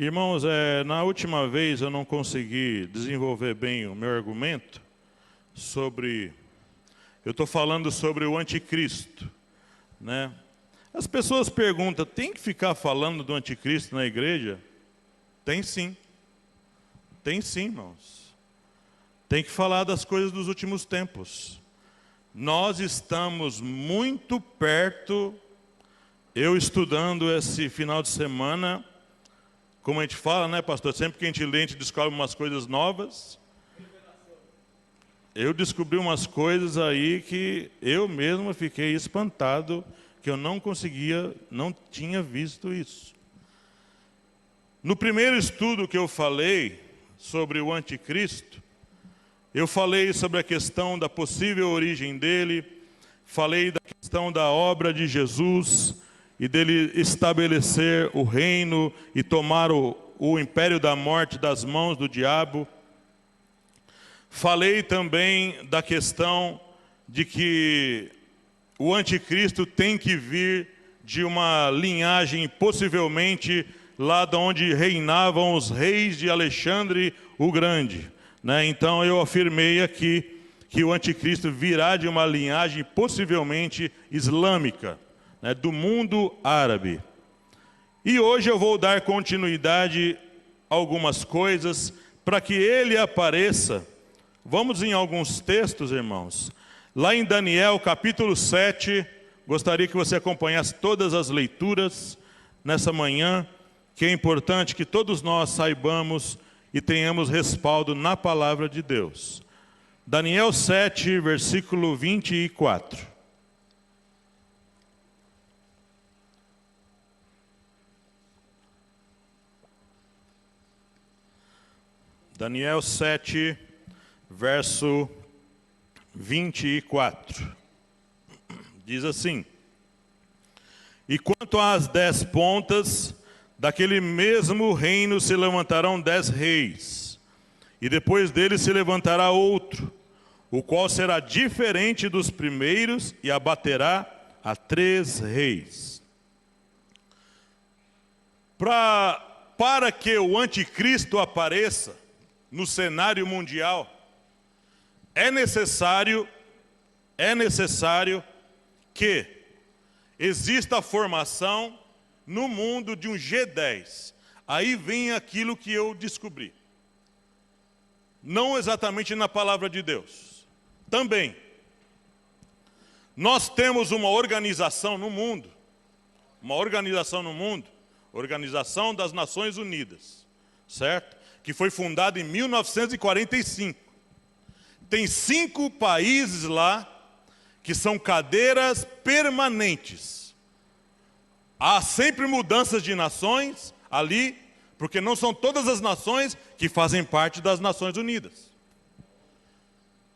Irmãos, na última vez eu não consegui desenvolver bem o meu argumento sobre... Eu estou falando sobre o anticristo, né? As pessoas perguntam, tem que ficar falando do anticristo na igreja? Tem sim. Tem sim, irmãos. Tem que falar das coisas dos últimos tempos. Nós estamos muito perto, eu estudando esse final de semana, como a gente fala, né, pastor? Sempre que a gente lê, a gente descobre umas coisas novas. Eu descobri umas coisas aí que eu mesmo fiquei espantado, que eu não tinha visto isso. No primeiro estudo que eu falei sobre o anticristo, eu falei sobre a questão da possível origem dele, falei da questão da obra de Jesus e dele estabelecer o reino e tomar o império da morte das mãos do diabo. Falei também da questão de que o anticristo tem que vir de uma linhagem, possivelmente, lá de onde reinavam os reis de Alexandre o Grande, né? Então eu afirmei aqui que o anticristo virá de uma linhagem possivelmente islâmica, né, do mundo árabe. E hoje eu vou dar continuidade a algumas coisas para que ele apareça. Vamos em alguns textos, irmãos. Lá em Daniel, capítulo 7, gostaria que você acompanhasse todas as leituras nessa manhã, que é importante que todos nós saibamos e tenhamos respaldo na palavra de Deus. Daniel 7, versículo 24. Daniel 7, verso 24. Diz assim: E quanto às 10 pontas, daquele mesmo reino se levantarão 10 reis, e depois dele se levantará outro, o qual será diferente dos primeiros e abaterá a 3 reis. Para que o anticristo apareça no cenário mundial, é necessário que exista a formação no mundo de um G10. Aí vem aquilo que eu descobri. Não exatamente na palavra de Deus. Também. Nós temos uma organização no mundo. Organização das Nações Unidas. Certo? Que foi fundada em 1945. Tem 5 países lá que são cadeiras permanentes. Há sempre mudanças de nações ali, porque não são todas as nações que fazem parte das Nações Unidas.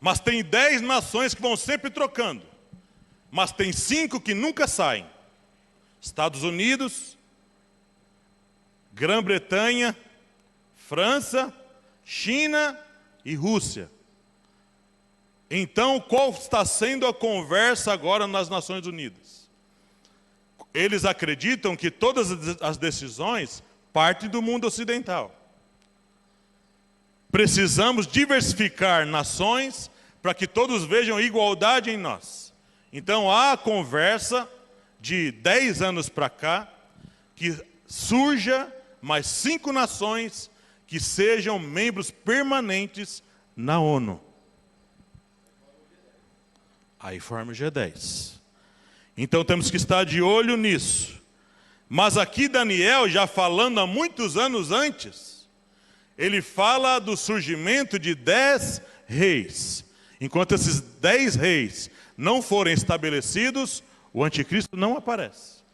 Mas tem 10 nações que vão sempre trocando. Mas tem 5 que nunca saem. Estados Unidos, Grã-Bretanha, França, China e Rússia. Então, qual está sendo a conversa agora nas Nações Unidas? Eles acreditam que todas as decisões partem do mundo ocidental. Precisamos diversificar nações para que todos vejam igualdade em nós. Então, há a conversa de 10 anos para cá, que surja mais 5 nações que sejam membros permanentes na ONU. Aí forma o G10. Então temos que estar de olho nisso. Mas aqui Daniel, já falando há muitos anos antes, ele fala do surgimento de 10 reis. Enquanto esses 10 reis não forem estabelecidos, o anticristo não aparece.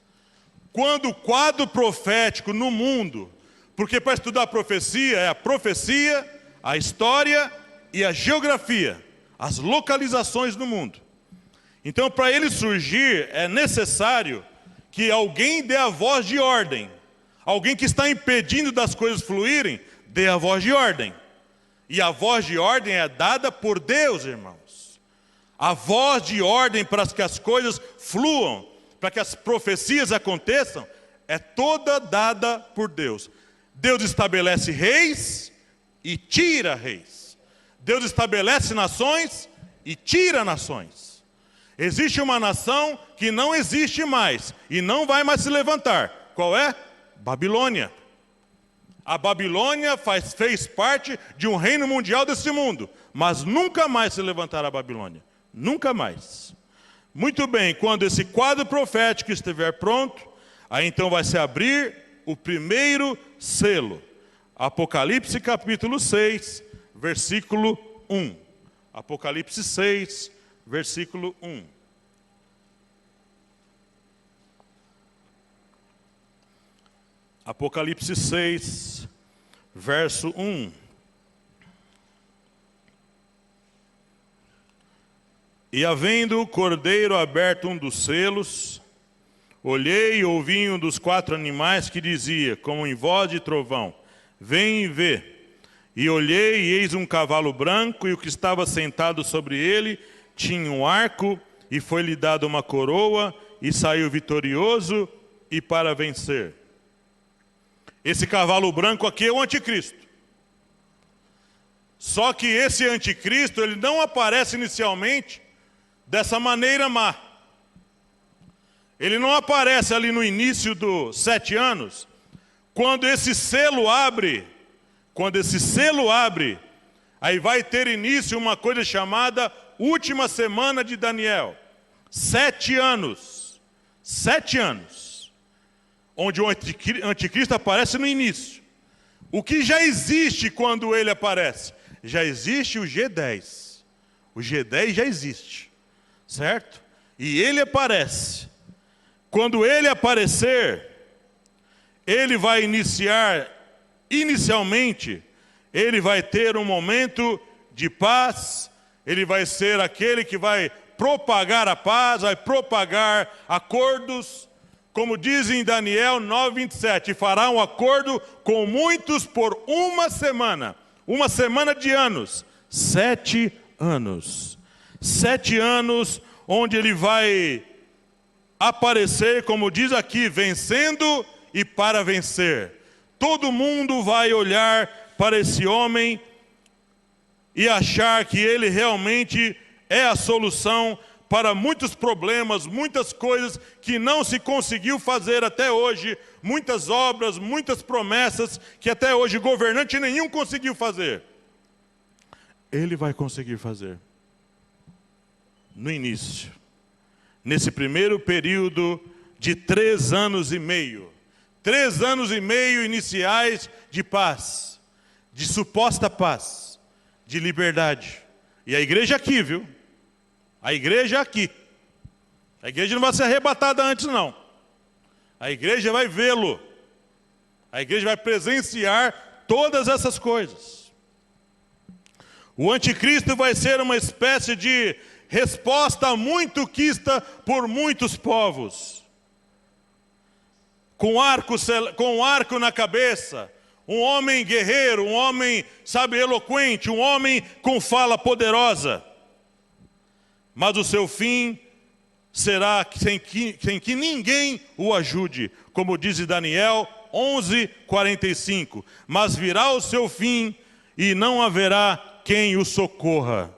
Quando o quadro profético no mundo, porque para estudar profecia é a profecia, a história e a geografia, as localizações no mundo. Então, para ele surgir, é necessário que alguém dê a voz de ordem. Alguém que está impedindo das coisas fluírem, dê a voz de ordem. E a voz de ordem é dada por Deus, irmãos. A voz de ordem para que as coisas fluam, para que as profecias aconteçam, é toda dada por Deus. Deus estabelece reis e tira reis. Deus estabelece nações e tira nações. Existe uma nação que não existe mais e não vai mais se levantar. Qual é? Babilônia. A Babilônia fez parte de um reino mundial desse mundo, mas nunca mais se levantará a Babilônia. Nunca mais. Muito bem, quando esse quadro profético estiver pronto, aí então vai se abrir o primeiro selo. Apocalipse capítulo 6, versículo 1. Apocalipse 6, versículo 1. Apocalipse 6, verso 1. E havendo o cordeiro aberto um dos selos, olhei e ouvi um dos 4 animais que dizia, como em voz de trovão, vem e vê. E olhei e eis um cavalo branco, e o que estava sentado sobre ele tinha um arco, e foi-lhe dada uma coroa, e saiu vitorioso e para vencer. Esse cavalo branco aqui é o anticristo. Só que esse anticristo, ele não aparece inicialmente dessa maneira má. Ele não aparece ali no início dos 7 anos. Quando esse selo abre, aí vai ter início uma coisa chamada última semana de Daniel. 7 anos. 7 anos. Onde o anticristo aparece no início. O que já existe quando ele aparece? Já existe o G10. O G10 já existe. Certo? E ele aparece. Quando ele aparecer, ele vai inicialmente, ele vai ter um momento de paz, ele vai ser aquele que vai propagar a paz, vai propagar acordos, como diz em Daniel 9:27, e fará um acordo com muitos por uma semana de anos, 7 anos. 7 anos onde ele vai aparecer, como diz aqui, vencendo e para vencer. Todo mundo vai olhar para esse homem e achar que ele realmente é a solução para muitos problemas, muitas coisas que não se conseguiu fazer até hoje, muitas obras, muitas promessas que até hoje governante nenhum conseguiu fazer. Ele vai conseguir fazer. No início, nesse primeiro período de 3 anos e meio, 3 anos e meio iniciais de paz, de suposta paz, de liberdade. E a igreja aqui, viu? A igreja aqui. A igreja não vai ser arrebatada antes, não. A igreja vai vê-lo. A igreja vai presenciar todas essas coisas. O anticristo vai ser uma espécie de resposta muito quista por muitos povos. Com arco na cabeça, um homem guerreiro, um homem, eloquente, um homem com fala poderosa. Mas o seu fim será sem que ninguém o ajude, como diz Daniel 11:45. Mas virá o seu fim e não haverá quem o socorra.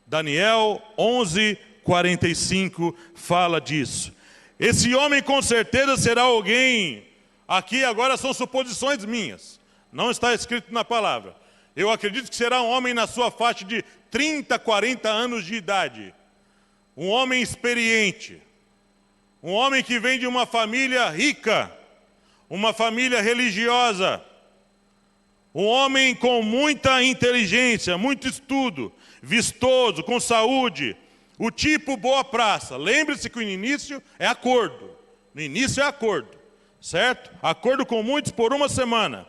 Daniel 11:45 fala disso. Esse homem com certeza será alguém, aqui agora são suposições minhas, não está escrito na palavra. Eu acredito que será um homem na sua faixa de 30, 40 anos de idade. Um homem experiente. Um homem que vem de uma família rica. Uma família religiosa. Um homem com muita inteligência, muito estudo, vistoso, com saúde. O tipo boa praça. Lembre-se que no início é acordo. No início é acordo. Certo? Acordo com muitos por uma semana.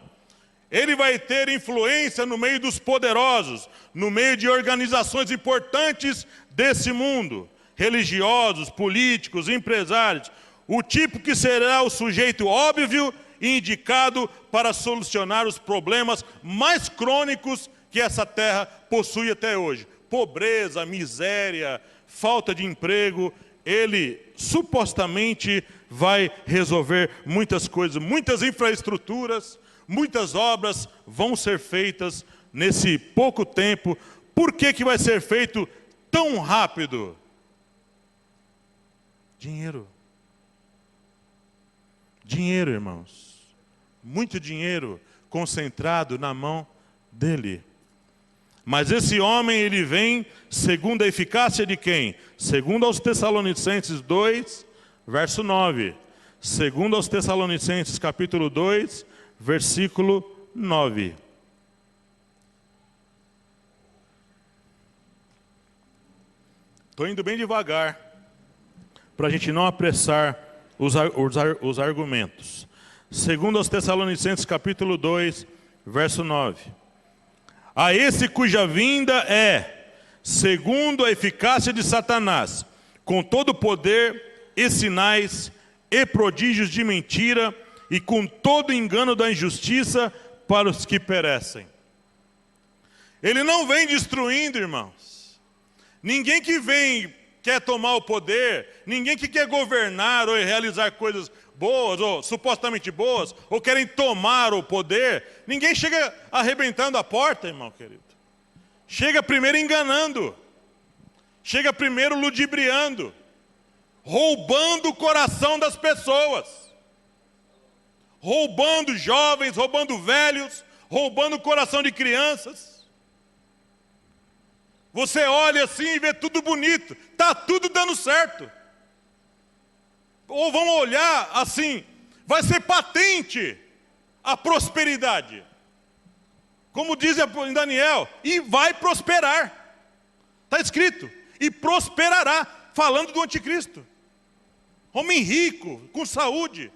Ele vai ter influência no meio dos poderosos, no meio de organizações importantes desse mundo, religiosos, políticos, empresários, o tipo que será o sujeito óbvio e indicado para solucionar os problemas mais crônicos que essa terra possui até hoje. Pobreza, miséria, falta de emprego, ele supostamente vai resolver muitas coisas, muitas infraestruturas, muitas obras vão ser feitas nesse pouco tempo. Por que que vai ser feito tão rápido? Dinheiro. Dinheiro, irmãos. Muito dinheiro concentrado na mão dele. Mas esse homem, ele vem segundo a eficácia de quem? Segundo aos Tessalonicenses 2, verso 9. Segundo aos Tessalonicenses, capítulo 2, versículo 9. Estou indo bem devagar, para a gente não apressar os argumentos. Segundo aos Tessalonicenses, capítulo 2, verso 9. A esse cuja vinda é, segundo a eficácia de Satanás, com todo poder e sinais e prodígios de mentira, e com todo engano da injustiça para os que perecem. Ele não vem destruindo, irmãos. Ninguém que vem quer tomar o poder, ninguém que quer governar ou realizar coisas boas, ou supostamente boas, ou querem tomar o poder, ninguém chega arrebentando a porta, irmão querido. Chega primeiro enganando, chega primeiro ludibriando, roubando o coração das pessoas, roubando jovens, roubando velhos, roubando o coração de crianças. Você olha assim e vê tudo bonito, está tudo dando certo. Ou vamos olhar assim, vai ser patente a prosperidade. Como diz em Daniel, e vai prosperar. Está escrito, e prosperará, falando do anticristo. Homem rico, com saúde.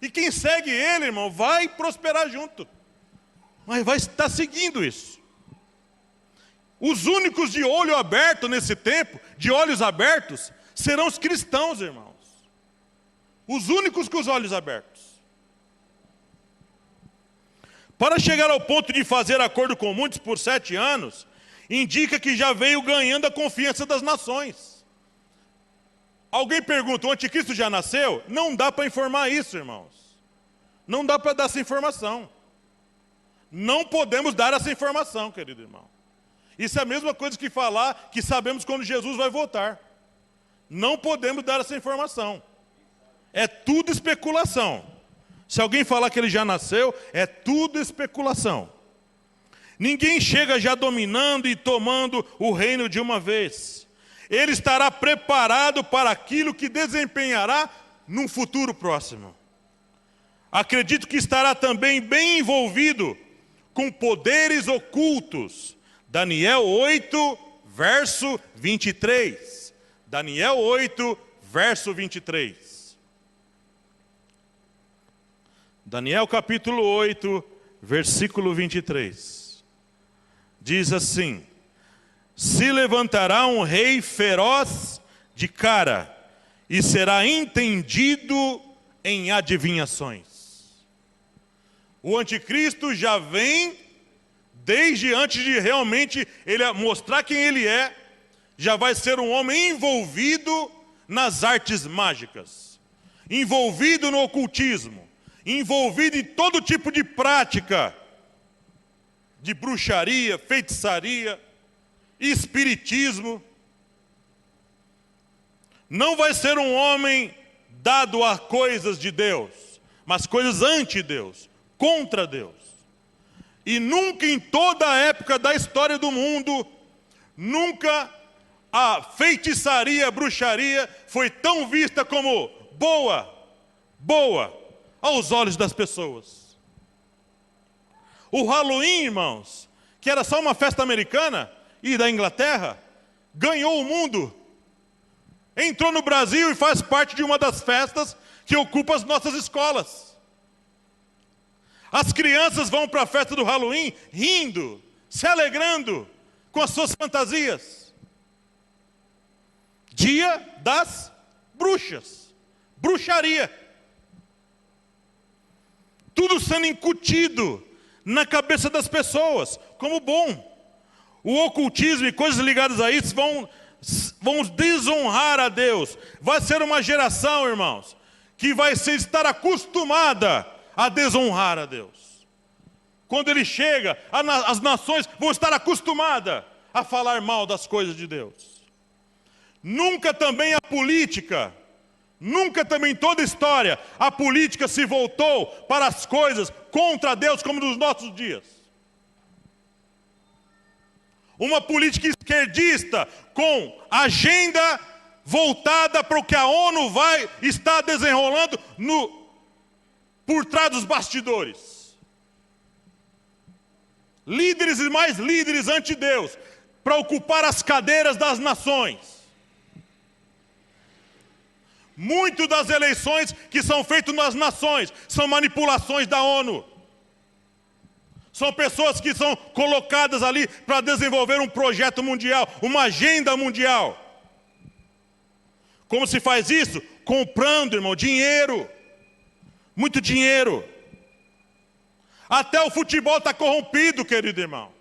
E quem segue ele, irmão, vai prosperar junto. Mas vai estar seguindo isso. Os únicos de olho aberto nesse tempo, de olhos abertos, serão os cristãos, irmãos. Os únicos com os olhos abertos. Para chegar ao ponto de fazer acordo com muitos por 7 anos, indica que já veio ganhando a confiança das nações. Alguém pergunta, o anticristo já nasceu? Não dá para informar isso, irmãos. Não dá para dar essa informação. Não podemos dar essa informação, querido irmão. Isso é a mesma coisa que falar que sabemos quando Jesus vai voltar. Não podemos dar essa informação. É tudo especulação. Se alguém falar que ele já nasceu, é tudo especulação. Ninguém chega já dominando e tomando o reino de uma vez. Ele estará preparado para aquilo que desempenhará num futuro próximo. Acredito que estará também bem envolvido com poderes ocultos. Daniel 8, verso 23. Daniel 8, verso 23. Daniel capítulo 8, versículo 23. Diz assim: se levantará um rei feroz de cara, e será entendido em adivinhações. O anticristo já vem, desde antes de realmente ele mostrar quem ele é, já vai ser um homem envolvido nas artes mágicas, envolvido no ocultismo, envolvido em todo tipo de prática, de bruxaria, feitiçaria, espiritismo. Não vai ser um homem dado a coisas de Deus, mas coisas anti-Deus, contra Deus. E nunca em toda a época da história do mundo, nunca a feitiçaria, a bruxaria foi tão vista como boa aos olhos das pessoas. O Halloween, irmãos, que era só uma festa americana e da Inglaterra, ganhou o mundo. Entrou no Brasil e faz parte de uma das festas que ocupa as nossas escolas. As crianças vão para a festa do Halloween rindo, se alegrando com as suas fantasias. Dia das bruxas, bruxaria. Tudo sendo incutido na cabeça das pessoas como bom. O ocultismo e coisas ligadas a isso vão vamos desonrar a Deus. Vai ser uma geração, irmãos, que vai estar acostumada a desonrar a Deus. Quando ele chega, as nações vão estar acostumadas a falar mal das coisas de Deus. Nunca também a política, nunca também em toda a história, a política se voltou para as coisas contra Deus como nos nossos dias. Uma política esquerdista com agenda voltada para o que a ONU vai estar desenrolando por trás dos bastidores. Líderes e mais líderes ante Deus, para ocupar as cadeiras das nações. Muito das eleições que são feitas nas nações são manipulações da ONU. São pessoas que são colocadas ali para desenvolver um projeto mundial, uma agenda mundial. Como se faz isso? Comprando, irmão, dinheiro. Muito dinheiro. Até o futebol está corrompido, querido irmão.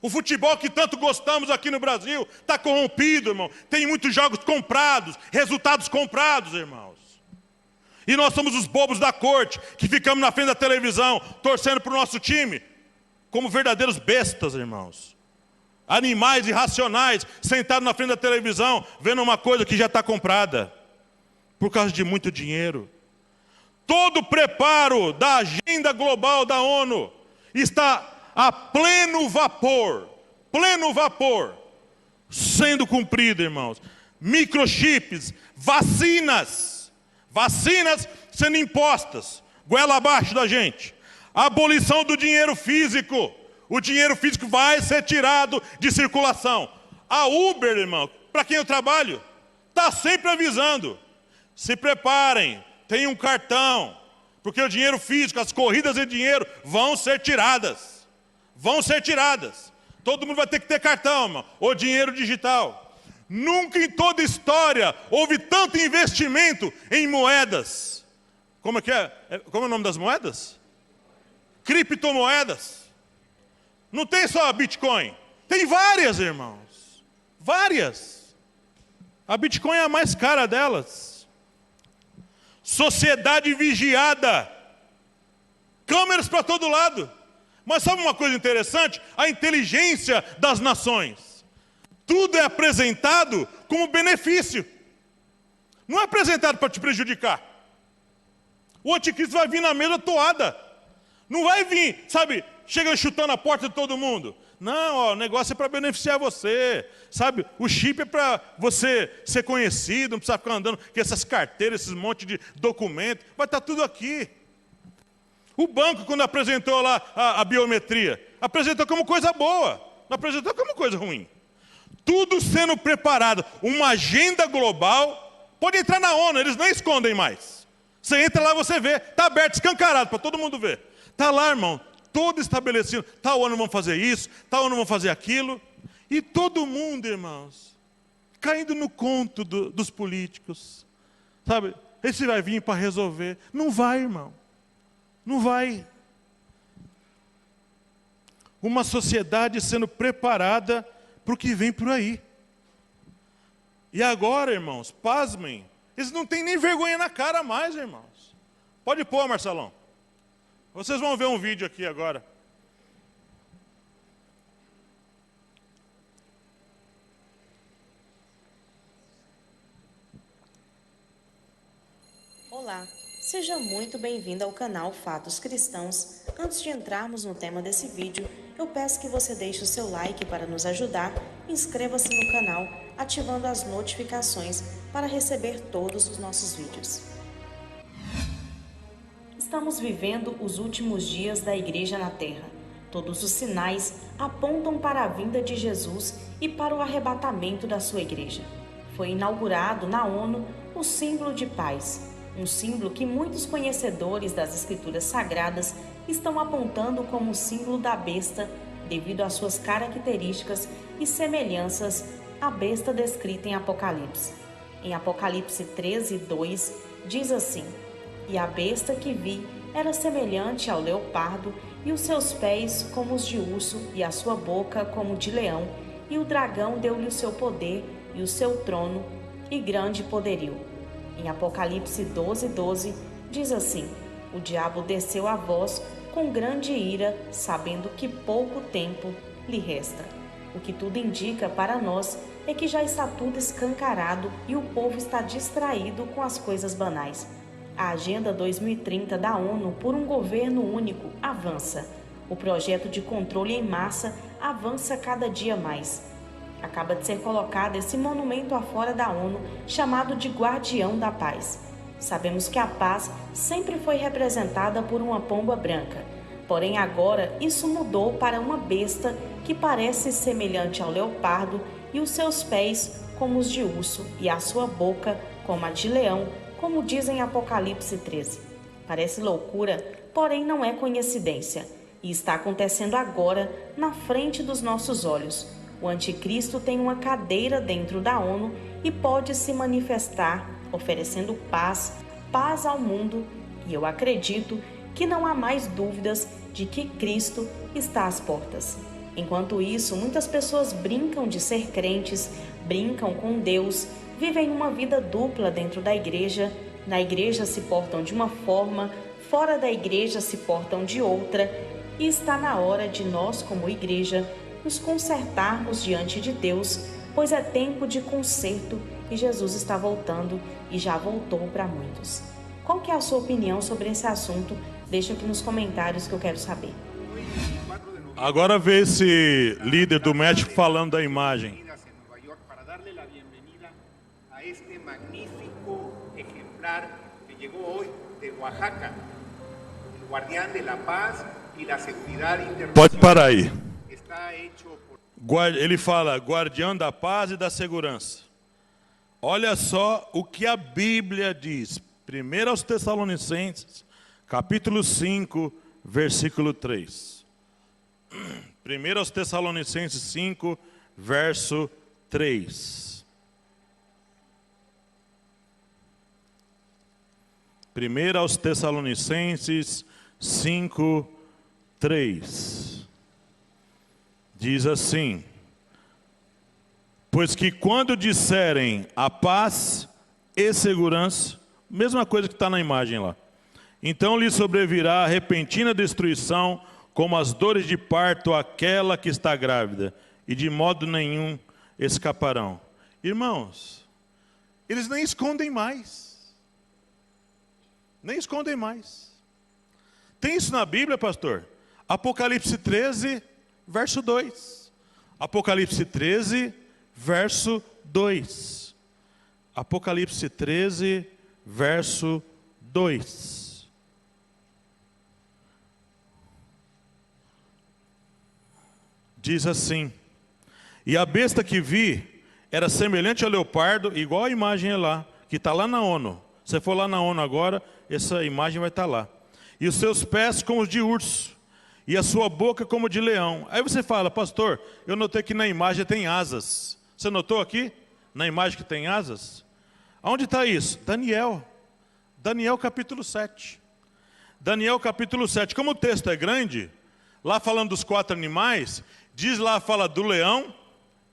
O futebol que tanto gostamos aqui no Brasil está corrompido, irmão. Tem muitos jogos comprados, resultados comprados, irmãos. E nós somos os bobos da corte, que ficamos na frente da televisão, torcendo para o nosso time, como verdadeiros bestas, irmãos. Animais irracionais, sentados na frente da televisão, vendo uma coisa que já está comprada, por causa de muito dinheiro. Todo o preparo da agenda global da ONU está a pleno vapor, sendo cumprido, irmãos. Microchips, vacinas sendo impostas, goela abaixo da gente. Abolição do dinheiro físico. O dinheiro físico vai ser tirado de circulação. A Uber, irmão, para quem eu trabalho, está sempre avisando. Se preparem, tem um cartão, porque o dinheiro físico, as corridas de dinheiro vão ser tiradas. Vão ser tiradas. Todo mundo vai ter que ter cartão, irmão, ou dinheiro digital. Nunca em toda a história houve tanto investimento em moedas. Como é que é? Como é o nome das moedas? Criptomoedas. Não tem só a Bitcoin. Tem várias, irmãos. Várias. A Bitcoin é a mais cara delas. Sociedade vigiada. Câmeras para todo lado. Mas sabe uma coisa interessante? A inteligência das nações. Tudo é apresentado como benefício. Não é apresentado para te prejudicar. O anticristo vai vir na mesma toada. Não vai vir, sabe, chega chutando a porta de todo mundo. Não, ó, o negócio é para beneficiar você. Sabe, o chip é para você ser conhecido, não precisa ficar andando com essas carteiras, esses monte de documento. Vai estar tudo aqui. O banco, quando apresentou lá a biometria, apresentou como coisa boa, não apresentou como coisa ruim. Tudo sendo preparado, uma agenda global. Pode entrar na ONU, eles não escondem mais. Você entra lá e você vê, está aberto, escancarado, para todo mundo ver. Está lá, irmão, todo estabelecido. Tal ONU vão fazer isso, tal ONU vão fazer aquilo. E todo mundo, irmãos, caindo no conto dos políticos. Sabe, esse vai vir para resolver. Não vai, irmão. Não vai. Uma sociedade sendo preparada para o que vem por aí. E agora, irmãos, pasmem, eles não têm nem vergonha na cara mais, irmãos. Pode pôr, Marcelão. Vocês vão ver um vídeo aqui agora. Olá, seja muito bem-vindo ao canal Fatos Cristãos. Antes de entrarmos no tema desse vídeo, eu peço que você deixe o seu like para nos ajudar, inscreva-se no canal, ativando as notificações para receber todos os nossos vídeos. Estamos vivendo os últimos dias da Igreja na Terra. Todos os sinais apontam para a vinda de Jesus e para o arrebatamento da sua Igreja. Foi inaugurado na ONU o símbolo de paz, um símbolo que muitos conhecedores das Escrituras Sagradas estão apontando como símbolo da besta devido às suas características e semelhanças à besta descrita em Apocalipse. Em Apocalipse 13:2 diz assim: "E a besta que vi era semelhante ao leopardo, e os seus pés como os de urso, e a sua boca como de leão, e o dragão deu-lhe o seu poder e o seu trono e grande poderio. Em Apocalipse 12:12 diz assim: o diabo desceu a vós com grande ira, sabendo que pouco tempo lhe resta. O que tudo indica para nós é que já está tudo escancarado e o povo está distraído com as coisas banais. A Agenda 2030 da ONU por um governo único avança. O projeto de controle em massa avança cada dia mais. Acaba de ser colocado esse monumento afora da ONU, chamado de Guardião da Paz. Sabemos que a paz sempre foi representada por uma pomba branca. Porém, agora isso mudou para uma besta que parece semelhante ao leopardo e os seus pés como os de urso e a sua boca como a de leão, como diz em Apocalipse 13. Parece loucura, porém não é coincidência. E está acontecendo agora, na frente dos nossos olhos. O anticristo tem uma cadeira dentro da ONU e pode se manifestar, oferecendo paz ao mundo. E eu acredito que não há mais dúvidas de que Cristo está às portas. Enquanto isso, muitas pessoas brincam de ser crentes, brincam com Deus, vivem uma vida dupla dentro da igreja. Na igreja se portam de uma forma, fora da igreja se portam de outra. E está na hora de nós, como igreja, nos consertarmos diante de Deus, pois é tempo de conserto e Jesus está voltando e já voltou para muitos. Qual que é a sua opinião sobre esse assunto? Deixa aqui nos comentários que eu quero saber. Agora vê esse líder do México falando da imagem. Para darle la bienvenida a este magnífico ejemplar que llegó hoy de Oaxaca, el guardián de la paz y la seguridad internacional. Pode parar aí. Está hecho por... Ele fala guardião da paz e da segurança. Olha só o que a Bíblia diz. 1 aos Tessalonicenses, capítulo 5, versículo 3. 1 aos Tessalonicenses 5, verso 3. 1 aos Tessalonicenses 5, 3. Diz assim: pois que quando disserem a paz e segurança, mesma coisa que está na imagem lá, então lhe sobrevirá a repentina destruição, como as dores de parto àquela que está grávida, e de modo nenhum escaparão. Irmãos, eles nem escondem mais. Nem escondem mais. Tem isso na Bíblia, pastor? Apocalipse 13, verso 2. Apocalipse 13, verso 2. Apocalipse 13, verso 2. Diz assim: e a besta que vi era semelhante ao leopardo, igual a imagem é lá, que está lá na ONU. Se você for lá na ONU agora, essa imagem vai estar lá. E os seus pés como os de urso, e a sua boca como de leão. Aí você fala: pastor, eu notei que na imagem tem asas. Você notou aqui? Na imagem que tem asas? Aonde está isso? Daniel. Daniel capítulo 7. Daniel capítulo 7. Como o texto é grande, lá falando dos 4 animais, diz lá, fala do leão,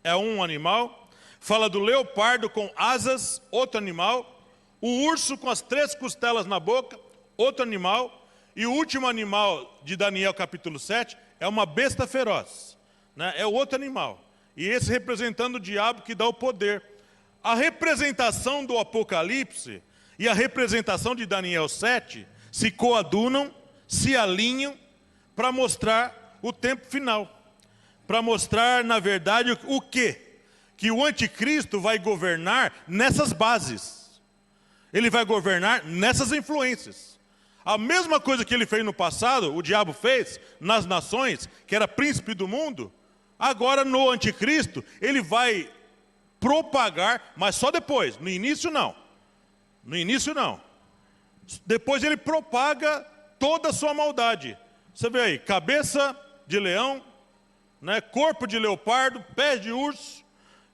é um animal. Fala do leopardo com asas, outro animal. O urso com as 3 costelas na boca, outro animal. E o último animal de Daniel capítulo 7 é uma besta feroz, né? É outro animal. E esse representando o diabo que dá o poder. A representação do Apocalipse e a representação de Daniel 7 se coadunam, se alinham para mostrar o tempo final. Para mostrar, na verdade, o quê? Que o anticristo vai governar nessas bases. Ele vai governar nessas influências. A mesma coisa que ele fez no passado, o diabo fez nas nações, que era príncipe do mundo, agora no anticristo, ele vai propagar, mas só depois, no início não. No início não. Depois ele propaga toda a sua maldade. Você vê aí, cabeça de leão, né, corpo de leopardo, pés de urso,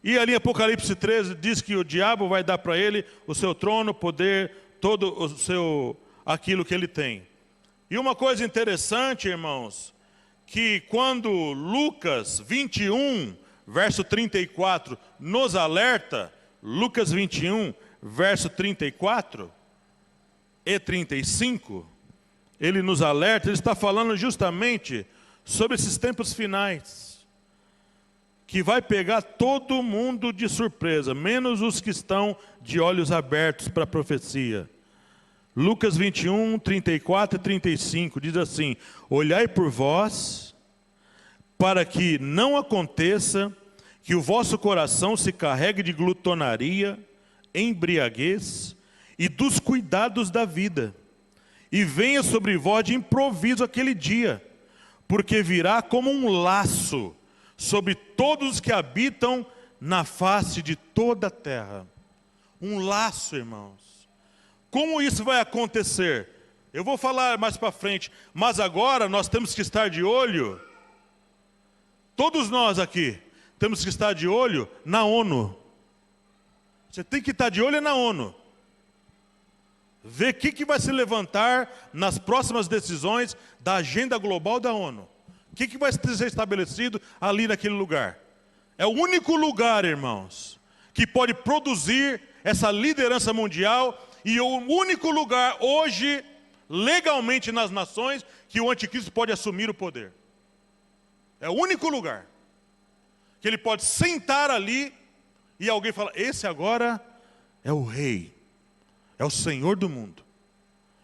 e ali em Apocalipse 13 diz que o diabo vai dar para ele o seu trono, poder, todo o seu, aquilo que ele tem. E uma coisa interessante, irmãos, que quando Lucas 21, verso 34, nos alerta, Lucas 21, verso 34 e 35, ele nos alerta, ele está falando justamente sobre esses tempos finais, que vai pegar todo mundo de surpresa, menos os que estão de olhos abertos para a profecia. Lucas 21, 34 e 35, diz assim: olhai por vós, para que não aconteça que o vosso coração se carregue de glutonaria, embriaguez e dos cuidados da vida, e venha sobre vós de improviso aquele dia, porque virá como um laço sobre todos os que habitam na face de toda a terra. Um laço, irmãos. Como isso vai acontecer? Eu vou falar mais para frente, mas agora nós temos que estar de olho, todos nós aqui, temos que estar de olho na ONU. Você tem que estar de olho na ONU. Ver o que vai se levantar nas próximas decisões da agenda global da ONU. O que vai ser estabelecido ali naquele lugar. É o único lugar, irmãos, que pode produzir essa liderança mundial e o único lugar hoje, legalmente nas nações, que o anticristo pode assumir o poder. É o único lugar que ele pode sentar ali e alguém fala: esse agora é o rei, é o Senhor do mundo.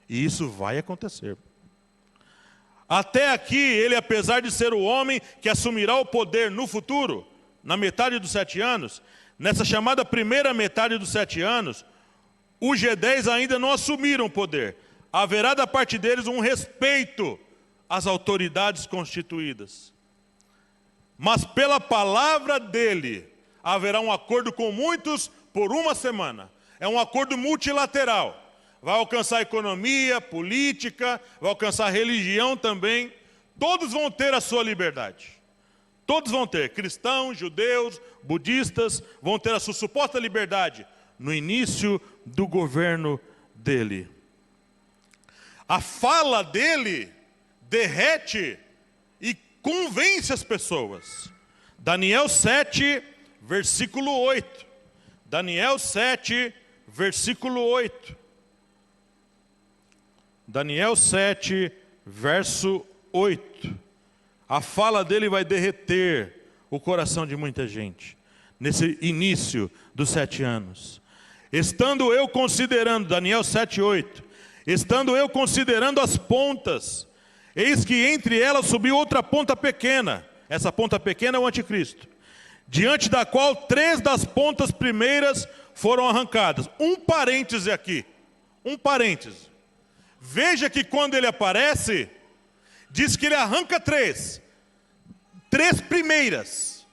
E isso vai acontecer. Até aqui, ele, apesar de ser o homem que assumirá o poder no futuro, na metade dos 7 anos, nessa chamada primeira metade dos 7 anos, os G10 ainda não assumiram o poder. Haverá da parte deles um respeito às autoridades constituídas. Mas pela palavra dele, haverá um acordo com muitos por uma semana. É um acordo multilateral. Vai alcançar economia, política, vai alcançar religião também. Todos vão ter a sua liberdade. Todos vão ter, cristãos, judeus, budistas, vão ter a sua suposta liberdade no início do governo dele. A fala dele derrete e convence as pessoas. Daniel 7, versículo 8. Daniel 7, versículo 8. Daniel 7, verso 8. A fala dele vai derreter o coração de muita gente, nesse início dos 7 anos. Estando eu considerando, Daniel 7, 8. Estando eu considerando as pontas, eis que entre elas subiu outra ponta pequena. Essa ponta pequena é o anticristo. Diante da qual 3 das pontas primeiras foram arrancadas. Um parêntese aqui. Um parêntese. Veja que quando ele aparece, diz que ele arranca 3. 3 primeiras.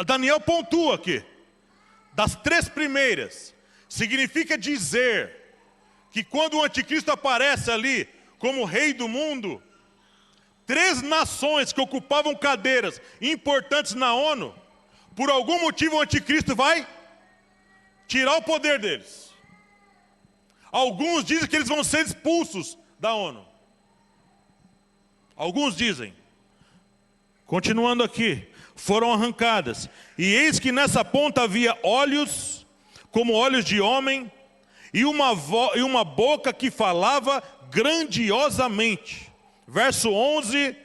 Daniel pontua aqui. Das 3 primeiras. Significa dizer que quando o anticristo aparece ali como rei do mundo, 3 nações que ocupavam cadeiras importantes na ONU, por algum motivo o anticristo vai tirar o poder deles. Alguns dizem que eles vão ser expulsos da ONU. Alguns dizem. Continuando aqui. Foram arrancadas. E eis que nessa ponta havia olhos, como olhos de homem, e uma boca que falava grandiosamente. Verso 11,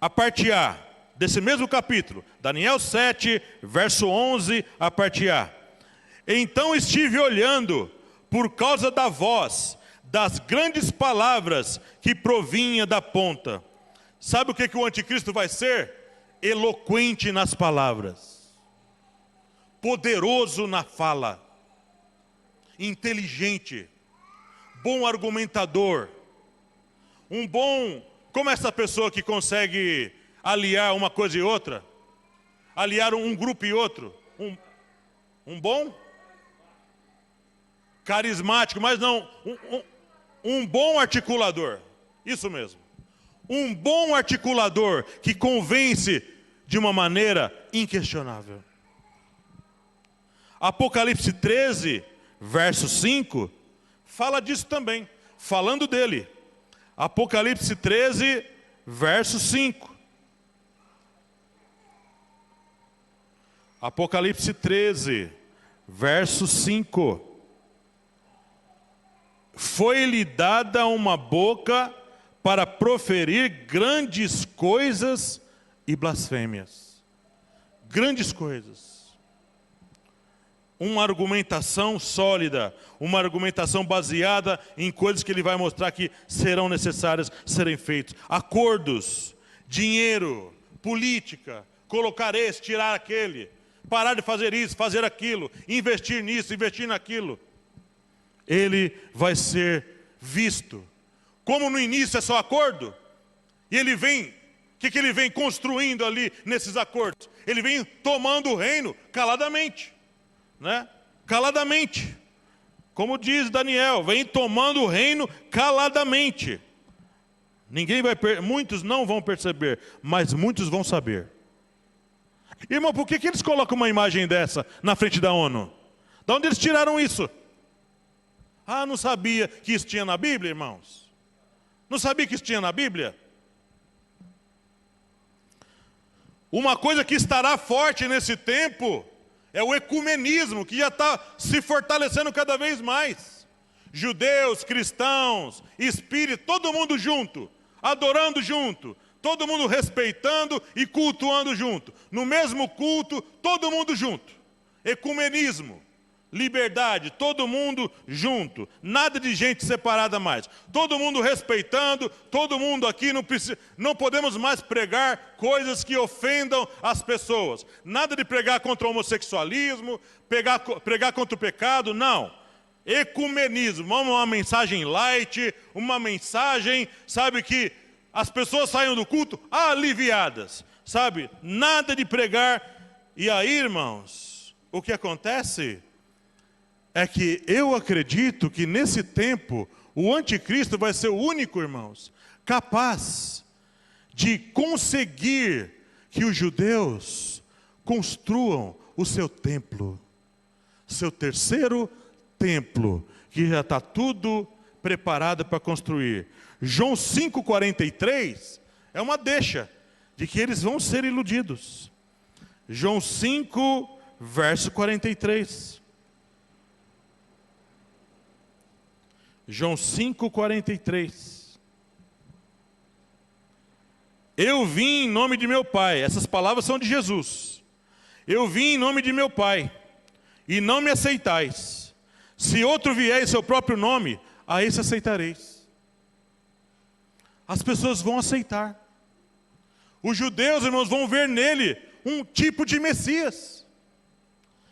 a parte A, desse mesmo capítulo. Daniel 7, verso 11, a parte A. Então estive olhando, por causa da voz, das grandes palavras que provinha da ponta. Sabe o que o anticristo vai ser? Eloquente nas palavras, poderoso na fala, inteligente, bom argumentador, como essa pessoa que consegue aliar uma coisa e outra, aliar um grupo e outro, um bom carismático, mas não, um bom articulador, isso mesmo. Um bom articulador que convence de uma maneira inquestionável. Apocalipse 13, verso 5, fala disso também, falando dele. Apocalipse 13, verso 5. Apocalipse 13, verso 5. Foi-lhe dada uma boca para proferir grandes coisas e blasfêmias. Grandes coisas. Uma argumentação sólida, uma argumentação baseada em coisas que ele vai mostrar que serão necessárias serem feitas. Acordos, dinheiro, política, colocar esse, tirar aquele, parar de fazer isso, fazer aquilo, investir nisso, investir naquilo. Ele vai ser visto. Como no início é só acordo, e ele vem, o que ele vem construindo ali nesses acordos? Ele vem tomando o reino caladamente, né? Caladamente. Como diz Daniel, vem tomando o reino caladamente. Muitos não vão perceber, mas muitos vão saber. Irmão, por que eles colocam uma imagem dessa na frente da ONU? De onde eles tiraram isso? Ah, não sabia que isso tinha na Bíblia, irmãos? Não sabia que isso tinha na Bíblia? Uma coisa que estará forte nesse tempo é o ecumenismo, que já está se fortalecendo cada vez mais. Judeus, cristãos, espíritos, todo mundo junto, adorando junto, todo mundo respeitando e cultuando junto. No mesmo culto, todo mundo junto. Ecumenismo. Liberdade, todo mundo junto, nada de gente separada mais, todo mundo respeitando, todo mundo aqui não podemos mais pregar coisas que ofendam as pessoas, nada de pregar contra o homossexualismo, pregar contra o pecado, não. Ecumenismo, vamos uma mensagem light, uma mensagem, sabe, que as pessoas saiam do culto aliviadas, sabe, nada de pregar. E aí, irmãos, o que acontece é que eu acredito que nesse tempo o anticristo vai ser o único, irmãos, capaz de conseguir que os judeus construam o seu templo, seu terceiro templo, que já está tudo preparado para construir. João 5,43 é uma deixa de que eles vão ser iludidos. João 5, verso 43. João 5,43. Eu vim em nome de meu Pai. Essas palavras são de Jesus. Eu vim em nome de meu Pai, e não me aceitais. Se outro vier em seu próprio nome, a esse aceitareis. As pessoas vão aceitar. Os judeus, irmãos, vão ver nele um tipo de Messias.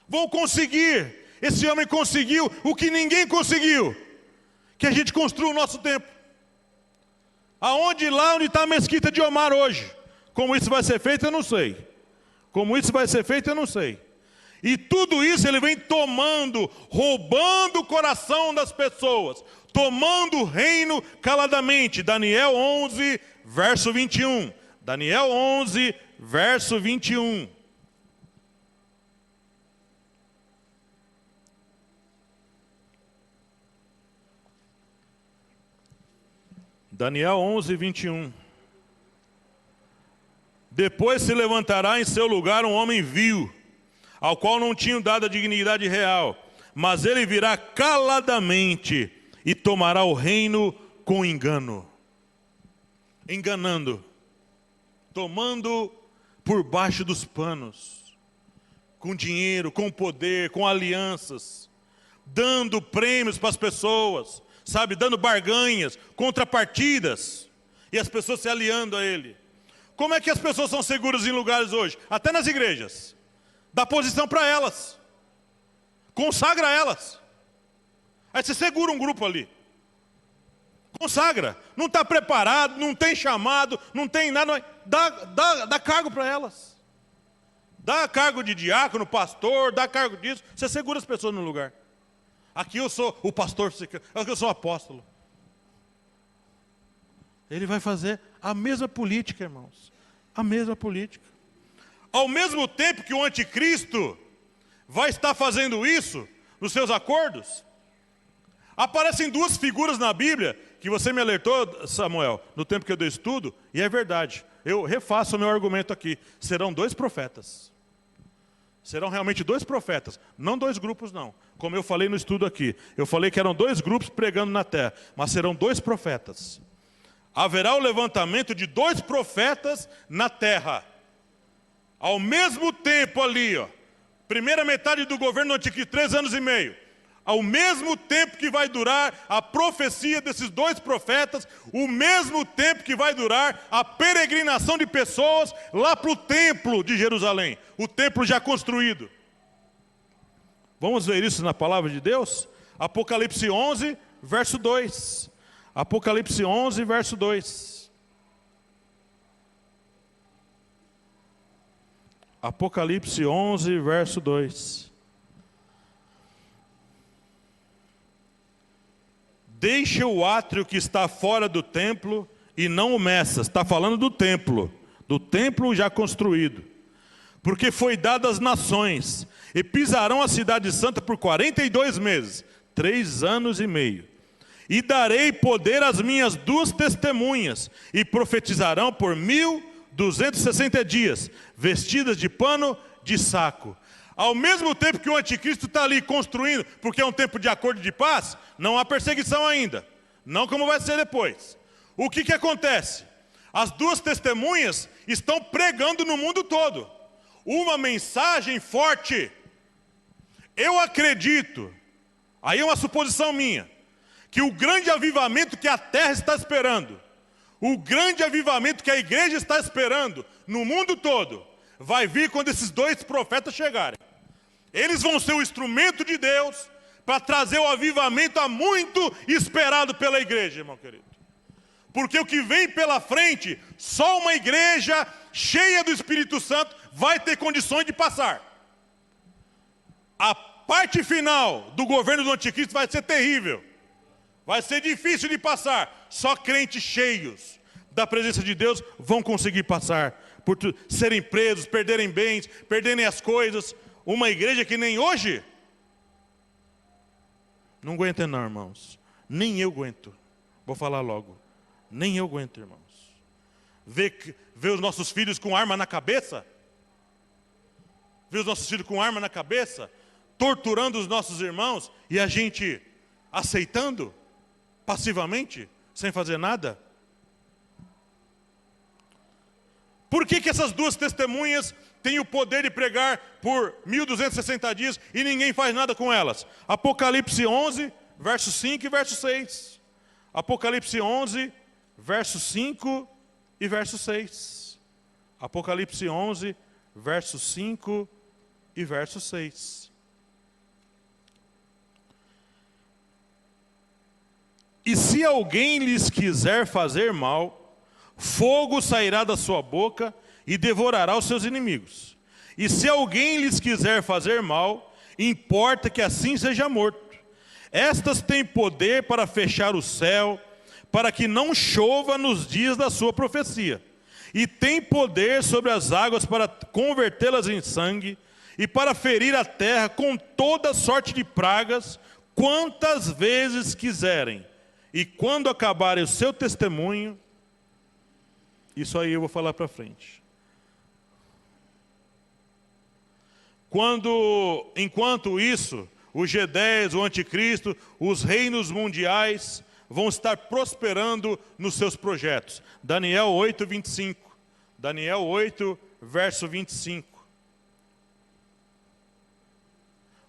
Vão conseguir. Esse homem conseguiu o que ninguém conseguiu. Que a gente construa o nosso templo. Lá onde está a mesquita de Omar hoje. Como isso vai ser feito, eu não sei. Como isso vai ser feito, eu não sei. E tudo isso ele vem tomando, roubando o coração das pessoas. Tomando o reino caladamente. Daniel 11, verso 21. Daniel 11, verso 21. Daniel 11, 21. Depois se levantará em seu lugar um homem vil, ao qual não tinham dado a dignidade real, mas ele virá caladamente e tomará o reino com engano. Enganando, tomando por baixo dos panos, com dinheiro, com poder, com alianças, dando prêmios para as pessoas, sabe, dando barganhas, contrapartidas, e as pessoas se aliando a ele. Como é que as pessoas são seguras em lugares hoje? Até nas igrejas. Dá posição para elas. Consagra elas. Aí você segura um grupo ali. Consagra. Não está preparado, não tem chamado, não tem nada. Dá cargo para elas. Dá cargo de diácono, pastor, dá cargo disso. Você segura as pessoas no lugar. Aqui eu sou o pastor, aqui eu sou o apóstolo. Ele vai fazer a mesma política, irmãos. A mesma política. Ao mesmo tempo que o anticristo vai estar fazendo isso nos seus acordos, aparecem duas figuras na Bíblia, que você me alertou, Samuel, no tempo que eu dei estudo, e é verdade. Eu refaço o meu argumento aqui. Serão dois profetas. Serão realmente 2 profetas, não 2 grupos não. Como eu falei no estudo aqui. Eu falei que eram 2 grupos pregando na terra, mas serão 2 profetas. Haverá o levantamento de 2 profetas na terra. Ao mesmo tempo ali, ó, primeira metade do governo do Anticristo, 3 anos e meio. Ao mesmo tempo que vai durar a profecia desses 2 profetas, o mesmo tempo que vai durar a peregrinação de pessoas lá para o templo de Jerusalém, o templo já construído. Vamos ver isso na palavra de Deus? Apocalipse 11, verso 2. Apocalipse 11, verso 2. Apocalipse 11, verso 2. Deixe o átrio que está fora do templo e não o meças. Está falando do templo já construído. Porque foi dado às nações, e pisarão a cidade santa por 42 meses, 3 anos e meio. E darei poder às minhas 2 testemunhas, e profetizarão por 1260 dias, vestidas de pano de saco. Ao mesmo tempo que o anticristo está ali construindo, porque é um tempo de acordo de paz, não há perseguição ainda. Não como vai ser depois. O que acontece? As 2 testemunhas estão pregando no mundo todo uma mensagem forte. Eu acredito, aí é uma suposição minha, que o grande avivamento que a terra está esperando, o grande avivamento que a igreja está esperando no mundo todo, vai vir quando esses 2 profetas chegarem. Eles vão ser o instrumento de Deus para trazer o avivamento há muito esperado pela igreja, irmão querido. Porque o que vem pela frente, só uma igreja cheia do Espírito Santo vai ter condições de passar. A parte final do governo do anticristo vai ser terrível. Vai ser difícil de passar. Só crentes cheios da presença de Deus vão conseguir passar. Por serem presos, perderem bens, perderem as coisas. Uma igreja que nem hoje não aguenta não, irmãos. Nem eu aguento. Vou falar logo. Nem eu aguento, irmãos. Ver os nossos filhos com arma na cabeça. Ver os nossos filhos com arma na cabeça. Torturando os nossos irmãos. E a gente aceitando passivamente, sem fazer nada. Por que essas 2 testemunhas têm o poder de pregar por 1260 dias e ninguém faz nada com elas? Apocalipse 11, verso 5 e verso 6. Apocalipse 11, verso 5 e verso 6. Apocalipse 11, verso 5 e verso 6. E se alguém lhes quiser fazer mal, fogo sairá da sua boca e devorará os seus inimigos. E se alguém lhes quiser fazer mal, importa que assim seja morto. Estas têm poder para fechar o céu, para que não chova nos dias da sua profecia. E têm poder sobre as águas para convertê-las em sangue, e para ferir a terra com toda sorte de pragas, quantas vezes quiserem. E quando acabarem o seu testemunho, isso aí eu vou falar para frente. Enquanto isso, o G10, o anticristo, os reinos mundiais vão estar prosperando nos seus projetos. Daniel 8, 25. Daniel 8, verso 25.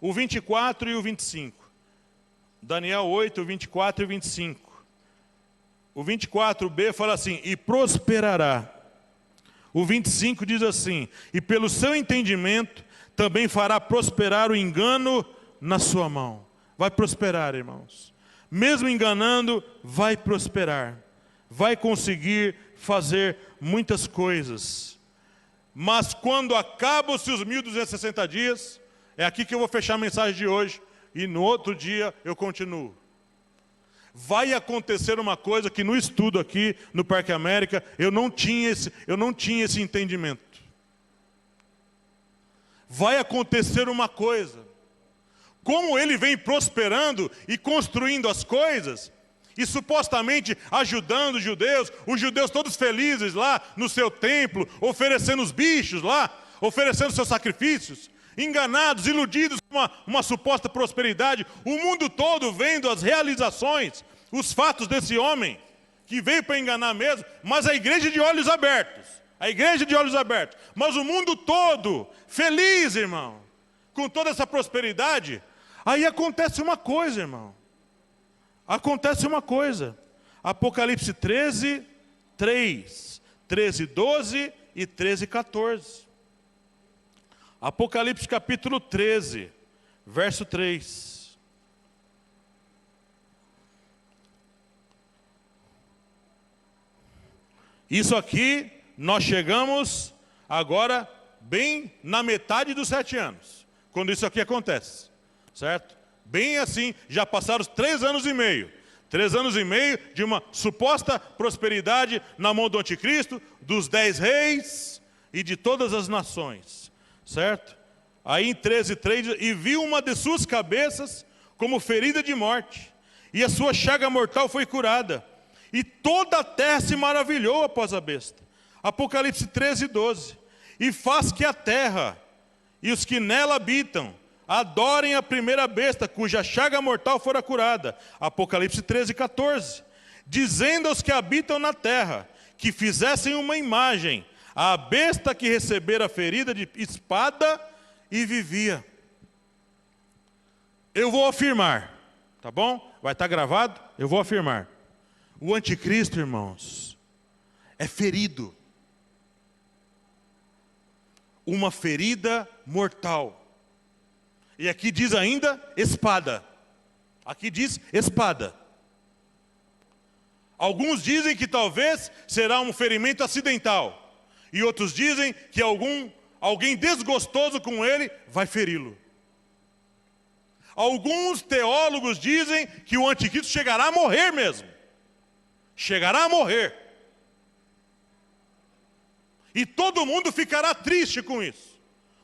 O 24 e o 25. Daniel 8, 24 e 25. O 24b fala assim, e prosperará. O 25 diz assim, e pelo seu entendimento também fará prosperar o engano na sua mão. Vai prosperar, irmãos. Mesmo enganando, vai prosperar. Vai conseguir fazer muitas coisas. Mas quando acabam-se os 1260 dias, é aqui que eu vou fechar a mensagem de hoje, e no outro dia eu continuo. Vai acontecer uma coisa que no estudo aqui no Parque América eu não tinha esse entendimento. Vai acontecer uma coisa. Como ele vem prosperando e construindo as coisas, e supostamente ajudando os judeus todos felizes lá no seu templo, oferecendo os bichos lá, oferecendo seus sacrifícios. enganados, iludidos com uma suposta prosperidade, o mundo todo vendo as realizações, os fatos desse homem, que veio para enganar mesmo, mas a igreja de olhos abertos, mas o mundo todo, feliz, irmão, com toda essa prosperidade. Aí acontece uma coisa, irmão, Apocalipse 13, 3, 13, 12 e 13, 14. Apocalipse capítulo 13, verso 3. Isso aqui, nós chegamos agora bem na metade dos 7 anos, quando isso aqui acontece, certo? Bem assim, já passaram 3 anos e meio. 3 anos e meio de uma suposta prosperidade na mão do anticristo, dos 10 reis e de todas as nações, certo? Aí em 13:3, e viu uma de suas cabeças como ferida de morte, e a sua chaga mortal foi curada, e toda a terra se maravilhou após a besta. Apocalipse 13:12, e faz que a terra e os que nela habitam adorem a primeira besta, cuja chaga mortal fora curada. Apocalipse 13:14, dizendo aos que habitam na terra, que fizessem uma imagem, à besta que recebera a ferida de espada e vivia. Eu vou afirmar, tá bom? Vai estar gravado? Eu vou afirmar. O anticristo, irmãos, é ferido. Uma ferida mortal. E aqui diz ainda espada. Aqui diz espada. Alguns dizem que talvez será um ferimento acidental. E outros dizem que alguém desgostoso com ele vai feri-lo. Alguns teólogos dizem que o anticristo chegará a morrer mesmo. Chegará a morrer. E todo mundo ficará triste com isso.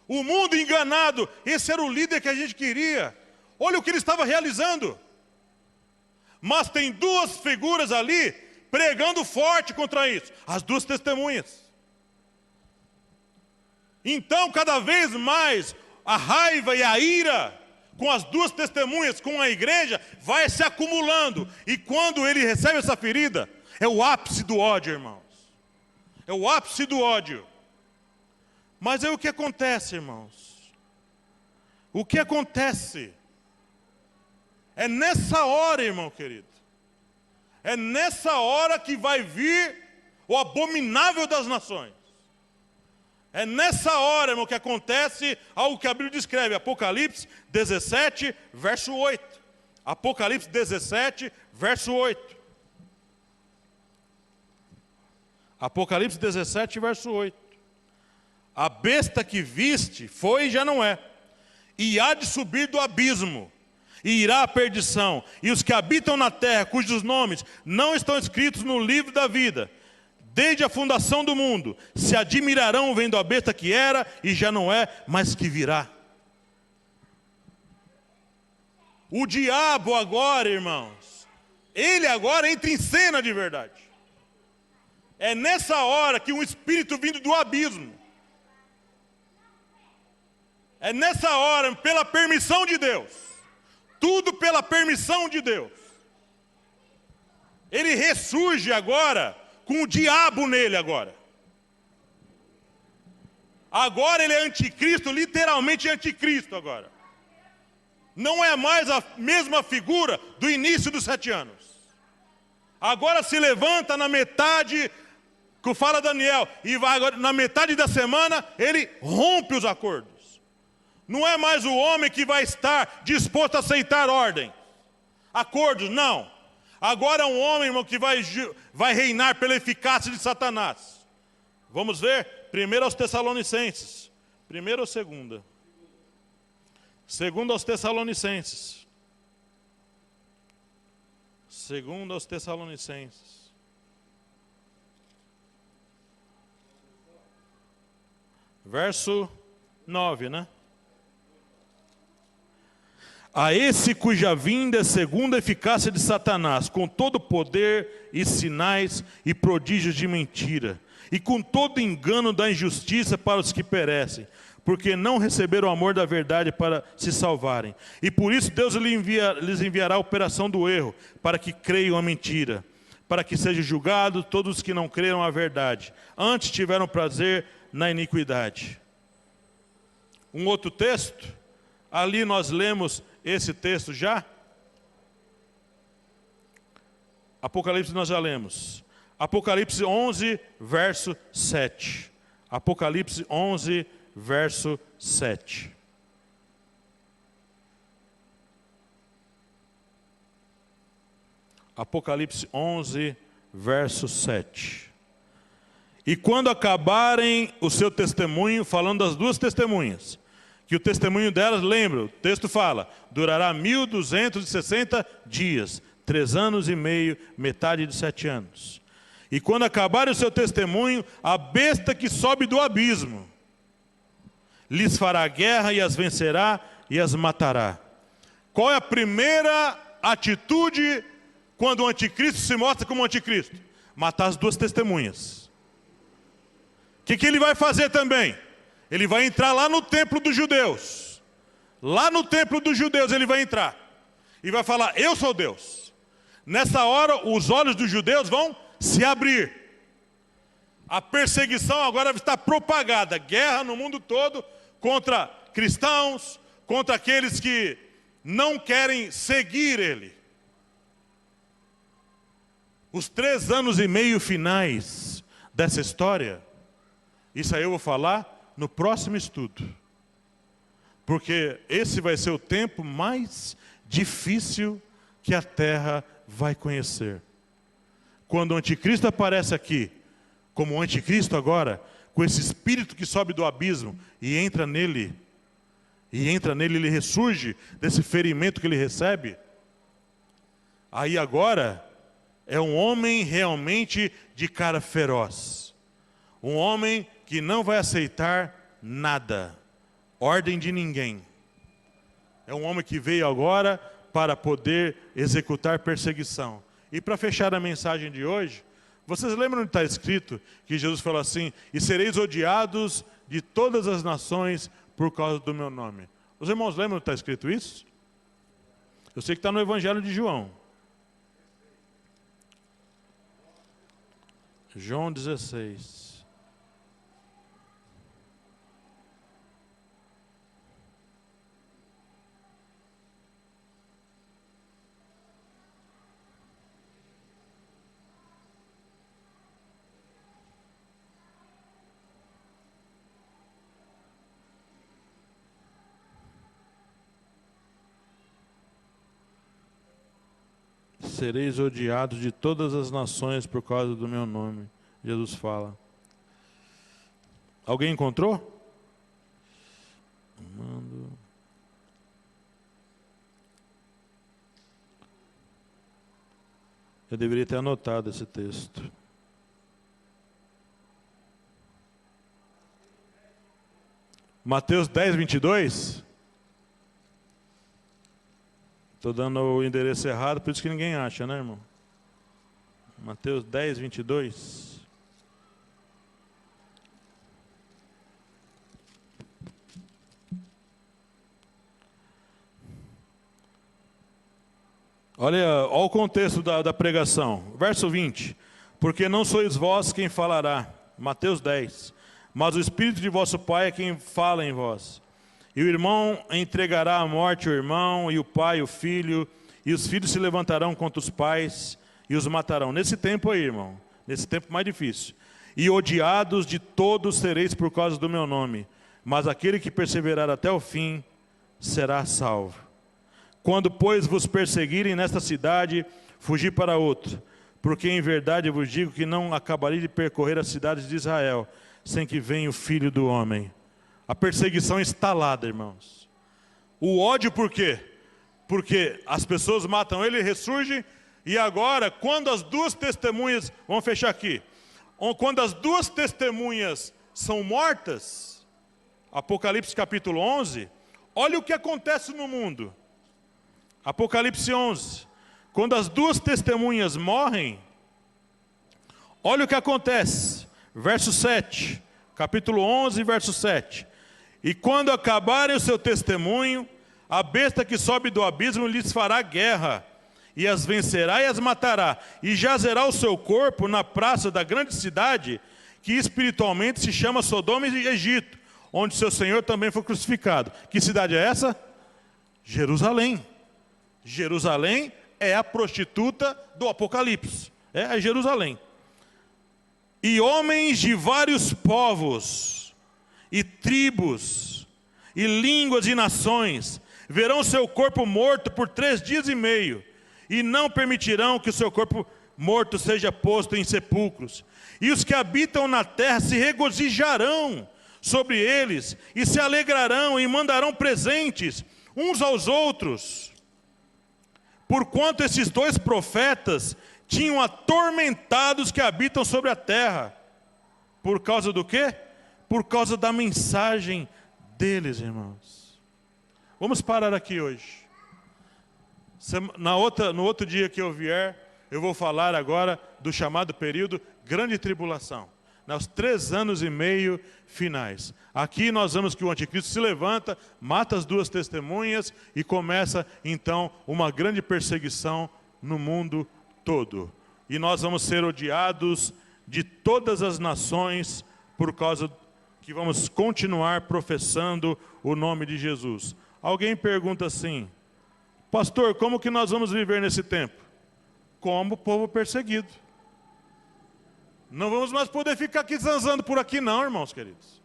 O mundo enganado, esse era o líder que a gente queria. Olha o que ele estava realizando. Mas tem 2 figuras ali pregando forte contra isso. As 2 testemunhas. Então, cada vez mais, a raiva e a ira com as 2 testemunhas, com a igreja, vai se acumulando. E quando ele recebe essa ferida, é o ápice do ódio, irmãos. É o ápice do ódio. Mas aí o que acontece, irmãos? O que acontece? É nessa hora, irmão querido. É nessa hora que vai vir o abominável das nações. É nessa hora, irmão, que acontece algo que a Bíblia descreve. Apocalipse 17, verso 8. Apocalipse 17, verso 8. Apocalipse 17, verso 8. A besta que viste foi e já não é, e há de subir do abismo, e irá à perdição, e os que habitam na terra, cujos nomes não estão escritos no livro da vida, desde a fundação do mundo, se admirarão vendo a besta que era e já não é, mas que virá. O diabo agora, irmãos, ele agora entra em cena de verdade. É nessa hora que um espírito vindo do abismo, é nessa hora, pela permissão de Deus, tudo pela permissão de Deus, ele ressurge agora, com o diabo nele agora. Agora ele é anticristo, literalmente anticristo agora. Não é mais a mesma figura do início dos 7 anos. Agora se levanta na metade, que fala Daniel, e vai agora, na metade da semana, ele rompe os acordos. Não é mais o homem que vai estar disposto a aceitar ordem, acordos, não. Agora é um homem, irmão, que vai reinar pela eficácia de Satanás. Vamos ver? 1 aos Tessalonicenses. 1 ou 2? 2 aos Tessalonicenses. 2 aos Tessalonicenses. Verso 9, né? A esse cuja vinda é segundo a eficácia de Satanás, com todo poder e sinais e prodígios de mentira, e com todo engano da injustiça para os que perecem, porque não receberam o amor da verdade para se salvarem. E por isso Deus lhes enviará a operação do erro, para que creiam a mentira, para que sejam julgados todos os que não creram a verdade, antes tiveram prazer na iniquidade. Um outro texto, ali nós lemos esse texto já. Apocalipse nós já lemos. Apocalipse 11, verso 7. Apocalipse 11, verso 7. Apocalipse 11, verso 7. E quando acabarem o seu testemunho, falando das duas testemunhas, que o testemunho delas, lembra, o texto fala, durará 1260 dias, 3 anos e meio, metade de 7 anos. E quando acabarem o seu testemunho, a besta que sobe do abismo lhes fará guerra e as vencerá e as matará. Qual é a primeira atitude quando o anticristo se mostra como anticristo? Matar as duas testemunhas. O que ele vai fazer também? Ele vai entrar lá no templo dos judeus. Lá no templo dos judeus ele vai entrar. E vai falar, eu sou Deus. Nessa hora os olhos dos judeus vão se abrir. A perseguição agora está propagada. Guerra no mundo todo contra cristãos, contra aqueles que não querem seguir ele. Os 3 anos e meio finais dessa história, isso aí eu vou falar no próximo estudo. Porque esse vai ser o tempo mais difícil que a terra vai conhecer. Quando o anticristo aparece aqui, como o anticristo agora, com esse espírito que sobe do abismo e entra nele, ele ressurge desse ferimento que ele recebe, aí agora é um homem realmente de cara feroz. Um homem que não vai aceitar nada, ordem de ninguém. É um homem que veio agora para poder executar perseguição. E para fechar a mensagem de hoje, vocês lembram onde está escrito que Jesus falou assim, e sereis odiados de todas as nações por causa do meu nome. Os irmãos lembram onde está escrito isso? Eu sei que está no Evangelho de João. João 16. Sereis odiados de todas as nações por causa do meu nome. Jesus fala. Alguém encontrou? Eu deveria ter anotado esse texto. Mateus 10, 22. Estou dando o endereço errado, por isso que ninguém acha, né, irmão? Mateus 10, 22. Olha o contexto da pregação. Verso 20. Porque não sois vós quem falará. Mateus 10. Mas o Espírito de vosso Pai é quem fala em vós. E o irmão entregará à morte o irmão, e o pai o filho, e os filhos se levantarão contra os pais e os matarão. Nesse tempo aí, irmão, nesse tempo mais difícil. E odiados de todos sereis por causa do meu nome, mas aquele que perseverar até o fim será salvo. Quando, pois, vos perseguirem nesta cidade, fugi para outra, porque em verdade eu vos digo que não acabarei de percorrer as cidades de Israel, sem que venha o Filho do Homem. A perseguição instalada, irmãos. O ódio por quê? Porque as pessoas matam ele, ressurge, e agora, quando as duas testemunhas, vamos fechar aqui, quando as duas testemunhas são mortas, Apocalipse capítulo 11, olha o que acontece no mundo. Apocalipse 11, quando as duas testemunhas morrem, olha o que acontece, verso 7, capítulo 11, verso 7. E quando acabarem o seu testemunho, a besta que sobe do abismo lhes fará guerra, e as vencerá e as matará, e jazerá o seu corpo na praça da grande cidade, que espiritualmente se chama Sodoma e Egito, onde seu Senhor também foi crucificado. Que cidade é essa? Jerusalém. Jerusalém é a prostituta do Apocalipse. É Jerusalém. E homens de vários povos, e tribos, e línguas e nações, verão seu corpo morto por 3 dias e meio, e não permitirão que o seu corpo morto seja posto em sepulcros. E os que habitam na terra se regozijarão sobre eles, e se alegrarão, e mandarão presentes uns aos outros. Porquanto esses 2 profetas tinham atormentado os que habitam sobre a terra. Por causa do quê? Por causa da mensagem deles, irmãos. Vamos parar aqui hoje. No outro dia que eu vier, eu vou falar agora do chamado período Grande Tribulação. Nos 3 anos e meio finais. Aqui nós vemos que o anticristo se levanta, mata as 2 testemunhas e começa então uma grande perseguição no mundo todo. E nós vamos ser odiados de todas as nações por causa que vamos continuar professando o nome de Jesus. Alguém pergunta assim: pastor, como que nós vamos viver nesse tempo? Como povo perseguido. Não vamos mais poder ficar aqui zanzando por aqui não, irmãos queridos.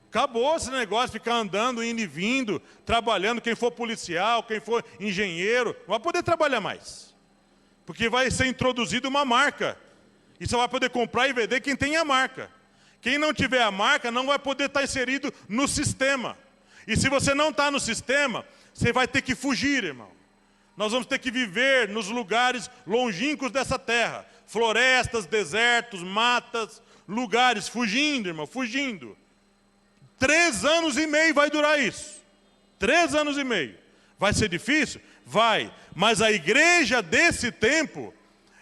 Acabou esse negócio de ficar andando, indo e vindo, trabalhando, quem for policial, quem for engenheiro, não vai poder trabalhar mais. Porque vai ser introduzida uma marca. E só vai poder comprar e vender quem tem a marca. Quem não tiver a marca não vai poder estar inserido no sistema. E se você não está no sistema, você vai ter que fugir, irmão. Nós vamos ter que viver nos lugares longínquos dessa terra. Florestas, desertos, matas, lugares, fugindo, irmão, fugindo. 3 anos e meio vai durar isso. 3 anos e meio. Vai ser difícil? Vai. Mas a igreja desse tempo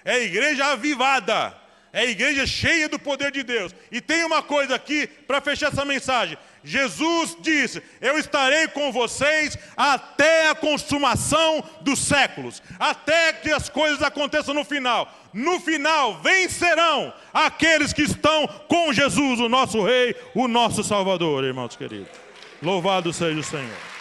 é a igreja avivada. É a igreja cheia do poder de Deus. E tem uma coisa aqui para fechar essa mensagem. Jesus disse: eu estarei com vocês até a consumação dos séculos. Até que as coisas aconteçam no final. No final vencerão aqueles que estão com Jesus, o nosso Rei, o nosso Salvador, irmãos queridos. Louvado seja o Senhor.